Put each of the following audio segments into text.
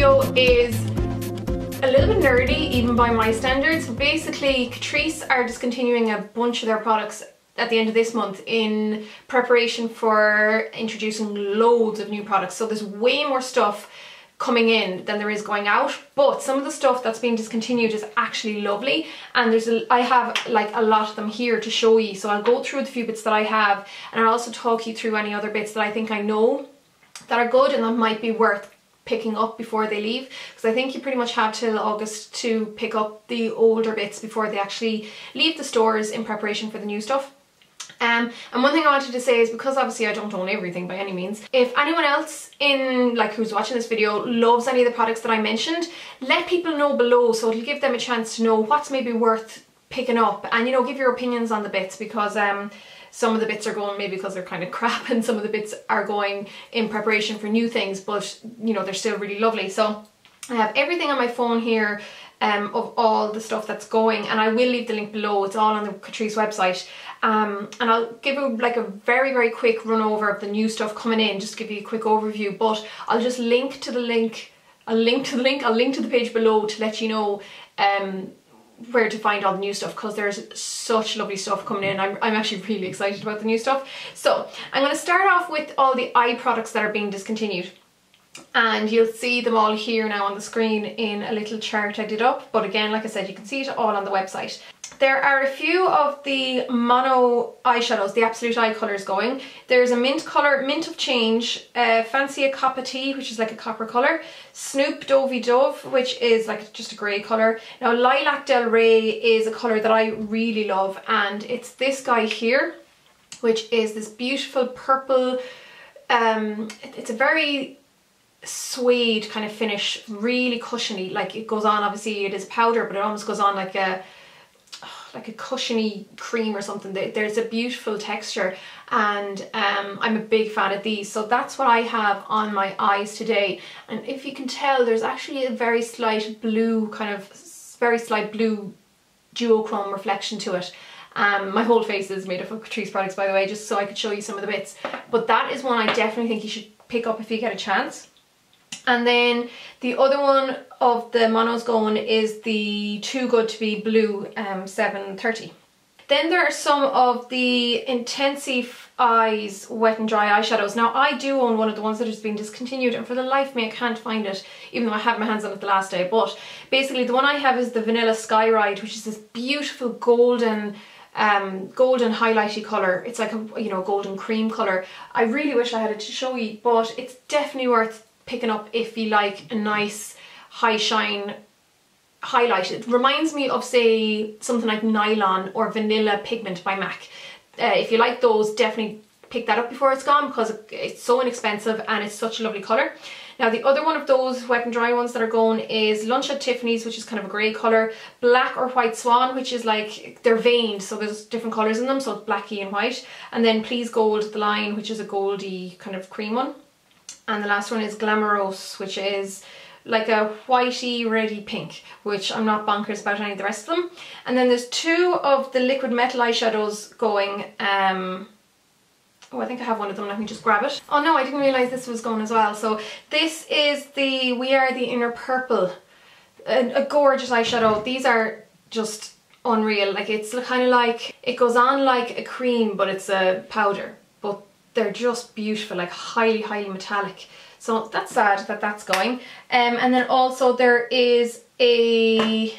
video is a little bit nerdy, even by my standards. Basically, Catrice are discontinuing a bunch of their products at the end of this month in preparation for introducing loads of new products. So there's way more stuff coming in than there is going out, but some of the stuff that's being discontinued is actually lovely, and I have like a lot of them here to show you. So I'll go through the few bits that I have, and I'll also talk you through any other bits that I think I know that are good and that might be worth picking up before they leave, because I think you pretty much have till August to pick up the older bits before they actually leave the stores in preparation for the new stuff. And one thing I wanted to say is, because obviously I don't own everything by any means, if anyone else who's watching this video loves any of the products that I mentioned, let people know below, so it'll give them a chance to know what's maybe worth picking up, and give your opinions on the bits, because some of the bits are going maybe because they're kind of crap, and some of the bits are going in preparation for new things, but they're still really lovely. So I have everything on my phone here of all the stuff that's going, and I will leave the link below. It's all on the Catrice website, and I'll give you like a very quick run over of the new stuff coming in, just to give you a quick overview, but I'll just link to the link, I'll link to the page below to let you know where to find all the new stuff, because there's such lovely stuff coming in. I'm actually really excited about the new stuff. So I'm going to start off with all the eye products that are being discontinued, and you'll see them all here now on the screen in a little chart I did up, but again, like I said, you can see it all on the website. There are a few of the mono eyeshadows, the Absolute eye colours going. There's a mint colour, Mint of Change, Fancy Coppa Tea, which is like a copper colour, Snoop Dovey Dove, which is like just a grey colour. Now Lilac Del Rey is a colour that I really love, and it's this guy here, which is this beautiful purple, it's a very suede kind of finish, really cushiony, like it goes on, obviously it is powder, but it almost goes on like a cushiony cream or something. There's a beautiful texture, and I'm a big fan of these, so that's what I have on my eyes today. And if you can tell, there's actually a very slight blue, duochrome reflection to it. My whole face is made up of Catrice products, by the way, just so I could show you some of the bits, but that is one I definitely think you should pick up if you get a chance. And then the other one of the monos going is the Too Good To Be Blue 730. Then there are some of the Intensive Eyes Wet and Dry eyeshadows. Now I do own one of the ones that has been discontinued, and for the life of me I can't find it, even though I had my hands on it the last day. But basically the one I have is the Vanilla Sky Ride, which is this beautiful golden highlighty colour. It's like a golden cream colour. I really wish I had it to show you, but it's definitely worth picking up if you like a nice high shine highlight. It reminds me of, say, something like Nylon or Vanilla Pigment by MAC. If you like those, definitely pick that up before it's gone, because it's so inexpensive and it's such a lovely colour. Now the other one of those wet and dry ones that are going is Lunch at Tiffany's, which is kind of a grey colour, Black or White Swan, which is like, they're veined, so there's different colours in them, so it's blacky and white, and then Please Gold the line, which is a goldy kind of cream one. And the last one is Glamorous, which is like a whitey reddy pink, which I'm not bonkers about any of the rest of them. And then there's two of the Liquid Metal eyeshadows going. Oh, I think I have one of them, let me just grab it. Oh no, I didn't realise this was going as well. So this is the We Are the Inner Purple, a gorgeous eyeshadow. These are just unreal. Like, it's kind of like, it goes on like a cream, but it's a powder. But they're just beautiful, like highly metallic. So that's sad that that's going. And then also there is a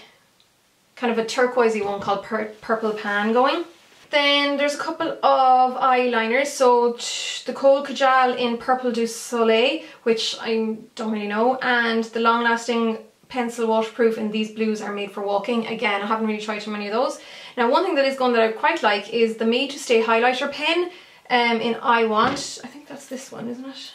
kind of a turquoisey one called Purple Pan going. Then there's a couple of eyeliners. So the Kohl Kajal in Purple du Soleil, which I don't really know, and the Long Lasting Pencil Waterproof in These Blues Are Made for Walking. Again, I haven't really tried too many of those. Now one thing that is going that I quite like is the Made to Stay highlighter pen in I Want. I think that's this one, isn't it?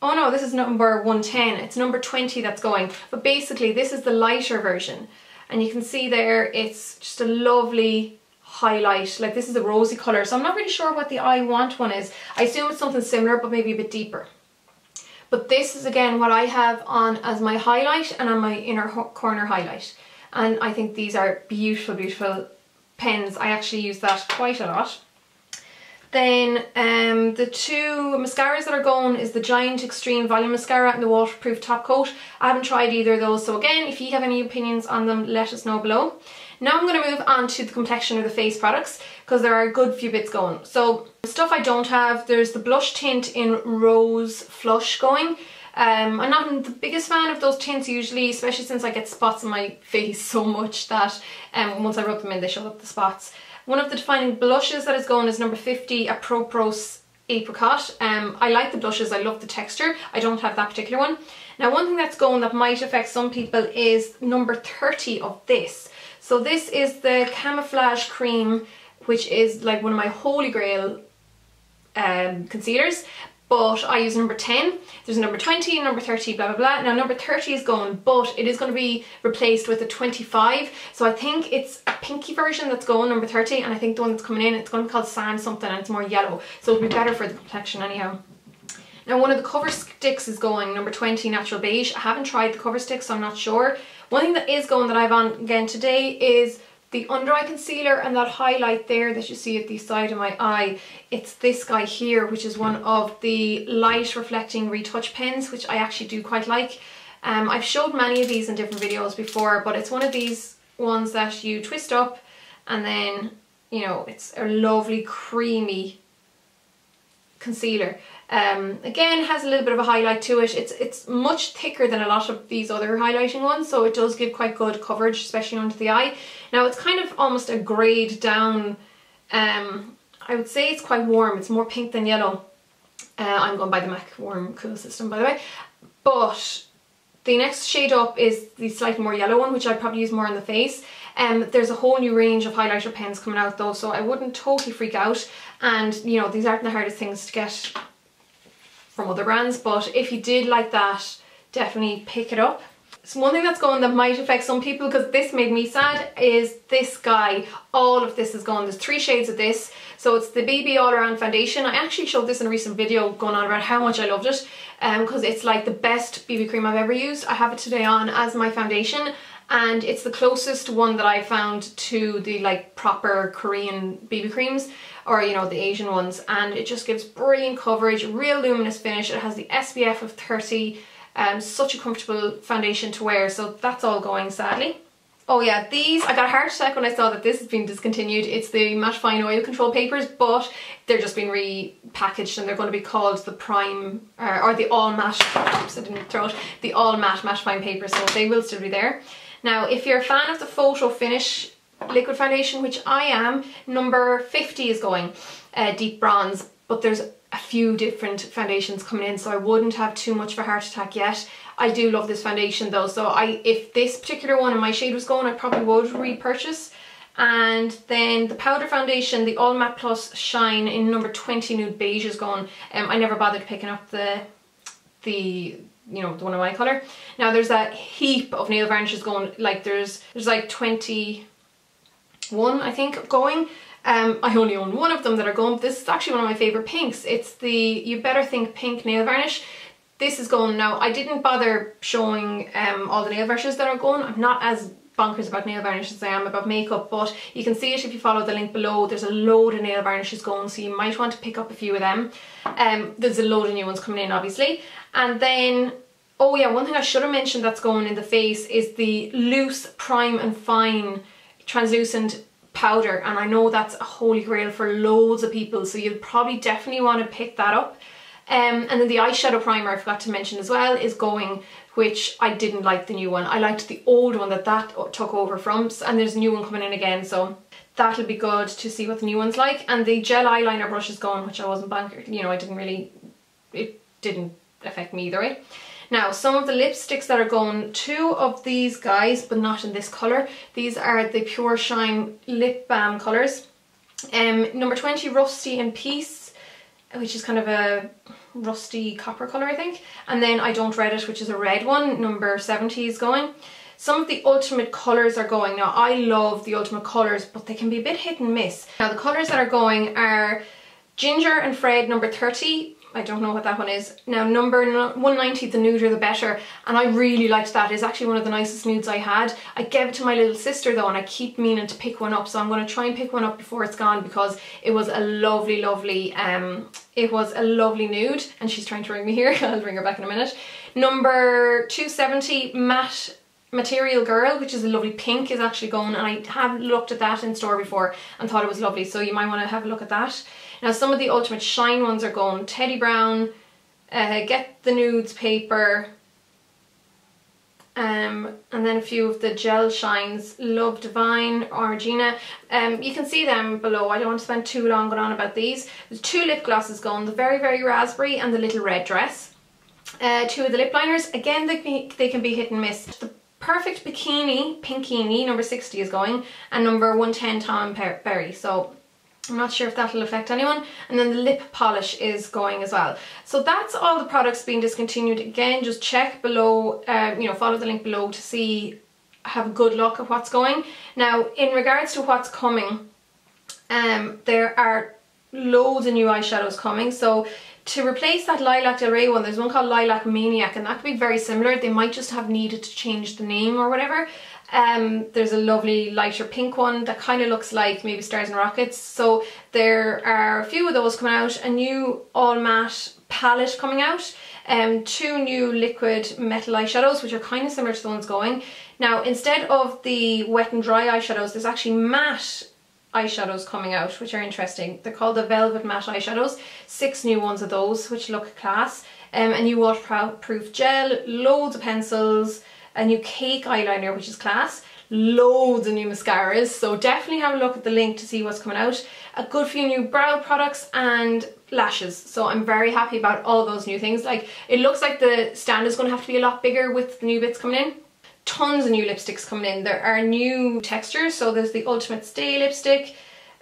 Oh no, this is number 110. It's number 20 that's going. But basically this is the lighter version, and you can see there it's just a lovely highlight. Like, this is a rosy colour, so I'm not really sure what the I Want one is. I assume it's something similar but maybe a bit deeper. But this is again what I have on as my highlight and on my inner corner highlight, and I think these are beautiful pens. I actually use that quite a lot. Then the two mascaras that are going is the Giant Extreme Volume Mascara and the Waterproof Top Coat. I haven't tried either of those, so again, if you have any opinions on them, let us know below. Now I'm going to move on to the complexion or the face products, because there are a good few bits going. So the stuff I don't have, there's the blush tint in Rose Flush going. I'm not the biggest fan of those tints usually, especially since I get spots on my face so much that once I rub them in they show up the spots. One of the defining blushes that is going is number 50, Apropos Apricot. I like the blushes, I love the texture. I don't have that particular one. Now one thing that's going that might affect some people is number 30 of this. So this is the Camouflage Cream, which is like one of my holy grail concealers. But I use number 10, there's a number 20, number 30, blah blah blah. Now number 30 is going, but it is going to be replaced with a 25. So I think it's a pinky version that's going, number 30, and I think the one that's coming in, it's going to be called Sand something, and it's more yellow. So it'll be better for the complexion anyhow. Now one of the cover sticks is going, number 20, Natural Beige. I haven't tried the cover stick, so I'm not sure. One thing that is going that I have on again today is the under eye concealer and that highlight there that you see at the side of my eye. It's this guy here, which is one of the light reflecting retouch pens, which I actually do quite like. I've showed many of these in different videos before, but it's one of these ones that you twist up and then, you know, it's a lovely creamy concealer. Again, has a little bit of a highlight to it. It's much thicker than a lot of these other highlighting ones, so it does give quite good coverage, especially under the eye. Now it's kind of almost a grade down. I would say it's quite warm. It's more pink than yellow. I'm going by the MAC Warm Cool system, by the way. But the next shade up is the slightly more yellow one, which I'd probably use more on the face. There's a whole new range of highlighter pens coming out though, so I wouldn't totally freak out. And you know, these aren't the hardest things to get from other brands, but if you did like that, definitely pick it up. So one thing that's going that might affect some people, because this made me sad, is this guy. All of this is gone. There's 3 shades of this. So it's the BB All Around Foundation. I actually showed this in a recent video going on about how much I loved it, because it's like the best BB cream I've ever used. I have it today on as my foundation, and it's the closest one that I found to the like proper Korean BB creams, or you know, the Asian ones, and it just gives brilliant coverage, real luminous finish. It has the SPF of 30, such a comfortable foundation to wear, so that's all going sadly. Oh yeah, these, I got a heart attack when I saw that this has been discontinued. It's the Matte Fine Oil Control Papers, but they're just been repackaged and they're going to be called the Prime, or the All Matte, oops, I didn't throw it, the All Matte Matte Fine Paper, so they will still be there. Now, if you're a fan of the Photo Finish liquid foundation, which I am, number 50 is going, Deep Bronze, but there's a few different foundations coming in, so I wouldn't have too much of a heart attack yet. I do love this foundation though, so if this particular one in my shade was going, I probably would repurchase. And then the powder foundation, the All Matte Plus Shine in number 20 Nude Beige is going. I never bothered picking up the you know, the one of my colour. Now there's a heap of nail varnishes going, like there's like 21 I think going. I only own one of them that are going, but this is actually one of my favourite pinks. It's the You Better Think Pink nail varnish. This is going now. I didn't bother showing all the nail varnishes that are going. I'm not as bonkers about nail varnish as I am about makeup, but you can see it if you follow the link below. There's a load of nail varnishes going, so you might want to pick up a few of them. There's a load of new ones coming in obviously. And then, oh yeah, one thing I should have mentioned that's going in the face is the Loose Prime and Fine translucent powder, and I know that's a holy grail for loads of people, so you'll probably definitely want to pick that up. And then the eyeshadow primer I forgot to mention as well is going, which I didn't like the new one. I liked the old one that took over from, and there's a new one coming in again, so that'll be good to see what the new one's like. And the gel eyeliner brush is going, which I wasn't bankered, you know, it didn't affect me either way. Now, some of the lipsticks that are going, 2 of these guys, but not in this colour. These are the Pure Shine Lip Balm colours. Number 20, Rusty and Peace, which is kind of a rusty copper colour, I think. And then I Don't Reddit, which is a red one, number 70 is going. Some of the Ultimate colours are going. Now, I love the Ultimate colours, but they can be a bit hit and miss. Now, the colours that are going are Ginger and Fred, number 30. I don't know what that one is. Now number 190, the nuder the better, and I really liked that. It's actually one of the nicest nudes I had. I gave it to my little sister though, and I keep meaning to pick one up, so I'm going to try and pick one up before it's gone, because it was a lovely nude. And she's trying to ring me here. I'll ring her back in a minute. Number 270, Matte Material Girl, which is a lovely pink, is actually going, and I have looked at that in store before and thought it was lovely, so you might want to have a look at that. Now some of the Ultimate Shine ones are going Teddy Brown, Get the Nudes Paper, and then a few of the gel shines, Love Divine or Regina. You can see them below. I don't want to spend too long going on about these. There's 2 lip glosses going, the Very Very Raspberry and the Little Red Dress. 2 of the lip liners, again they can be hit and miss. The Perfect Bikini, Pinkini, number 60 is going, and number 110, Tom and Berry. So I'm not sure if that'll affect anyone. And then the lip polish is going as well. So that's all the products being discontinued. Again, just check below, you know, follow the link below to see, have a good look at what's going. Now, in regards to what's coming, there are loads of new eyeshadows coming. So to replace that Lilac Del Rey one, there's one called Lilac Maniac, and that could be very similar. They might just have needed to change the name or whatever. There's a lovely lighter pink one that kind of looks like maybe Stars and Rockets. So there are a few of those coming out. A new all matte palette coming out. 2 new liquid metal eyeshadows, which are kind of similar to the ones going. Now, instead of the wet and dry eyeshadows, there's actually matte eyeshadows coming out, which are interesting. They're called the Velvet Matte eyeshadows. 6 new ones of those, which look class. A new waterproof gel, loads of pencils, a new cake eyeliner, which is class, loads of new mascaras, so definitely have a look at the link to see what's coming out. A good few new brow products and lashes, so I'm very happy about all those new things. Like, it looks like the stand is going to have to be a lot bigger with the new bits coming in. Tons of new lipsticks coming in. There are new textures, so there's the Ultimate Stay lipstick,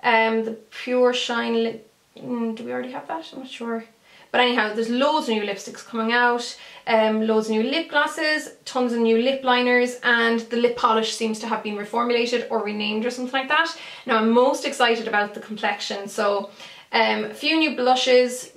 the Pure Shine do we already have that? I'm not sure. But anyhow, there's loads of new lipsticks coming out, loads of new lip glosses, tons of new lip liners, and the lip polish seems to have been reformulated or renamed or something like that. Now, I'm most excited about the complexion. So a few new blushes,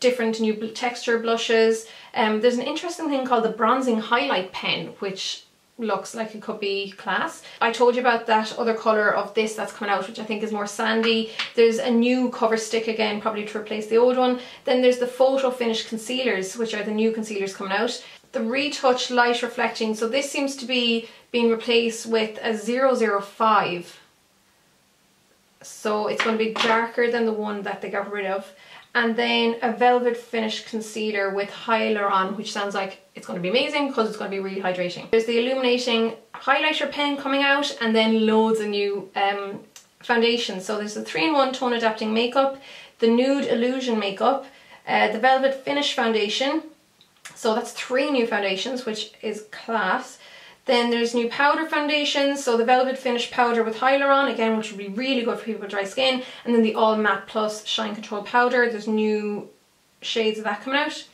different new texture blushes. There's an interesting thing called the Bronzing Highlight Pen, which looks like it could be class. I told you about that other colour of this that's coming out, which I think is more sandy. There's a new cover stick again, probably to replace the old one. Then there's the Photo Finish Concealers, which are the new concealers coming out. The Retouch Light Reflecting, so this seems to be being replaced with a 005. So it's going to be darker than the one that they got rid of. And then a Velvet Finish Concealer with Hyaluron, which sounds like it's going to be amazing because it's going to be really hydrating. There's the Illuminating Highlighter Pen coming out, and then loads of new foundations. So there's the 3-in-1 Tone Adapting Makeup, the Nude Illusion Makeup, the Velvet Finish Foundation. So that's 3 new foundations, which is class. Then there's new powder foundations, so the Velvet Finish Powder with Hyaluron, again, which would be really good for people with dry skin. And then the All Matte Plus Shine Control Powder. There's new shades of that coming out.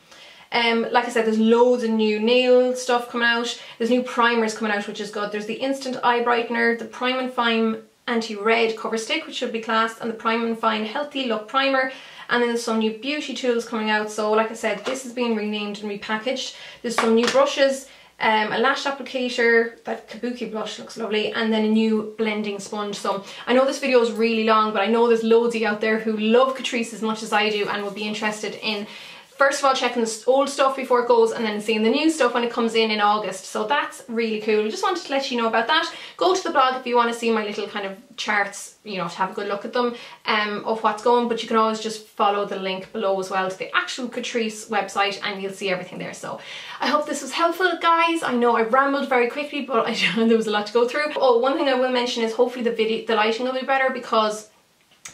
Like I said, there's loads of new nail stuff coming out. There's new primers coming out, which is good. There's the Instant Eye Brightener, the Prime and Fine Anti-Red Cover Stick, which should be class, and the Prime and Fine Healthy Look Primer. And then there's some new beauty tools coming out. So like I said, this is being renamed and repackaged. There's some new brushes, a lash applicator, that Kabuki blush looks lovely, and then a new blending sponge. So I know this video is really long, but I know there's loads of you out there who love Catrice as much as I do and would be interested in, first of all, checking the old stuff before it goes, and then seeing the new stuff when it comes in August. So that's really cool. Just wanted to let you know about that. Go to the blog if you want to see my little kind of charts, you know, to have a good look at them, of what's going. But you can always just follow the link below as well to the actual Catrice website, and you'll see everything there. So I hope this was helpful, guys. I know I rambled very quickly, but there was a lot to go through. Oh, one thing I will mention is hopefully the lighting will be better, because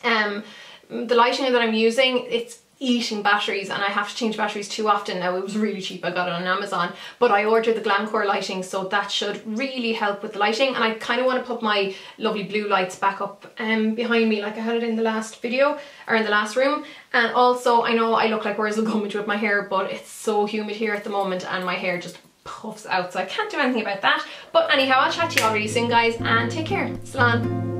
the lighting that I'm using, it's eating batteries, and I have to change batteries too often. Now, it was really cheap, I got it on Amazon, but I ordered the Glamcore lighting, so that should really help with the lighting. And I kind of want to put my lovely blue lights back up behind me, like I had it in the last video, or in the last room. And also, I know I look like Wurzel Gummidge with my hair, but it's so humid here at the moment and my hair just puffs out, so I can't do anything about that. But anyhow, I'll chat to you all really soon, guys, and take care. Slán.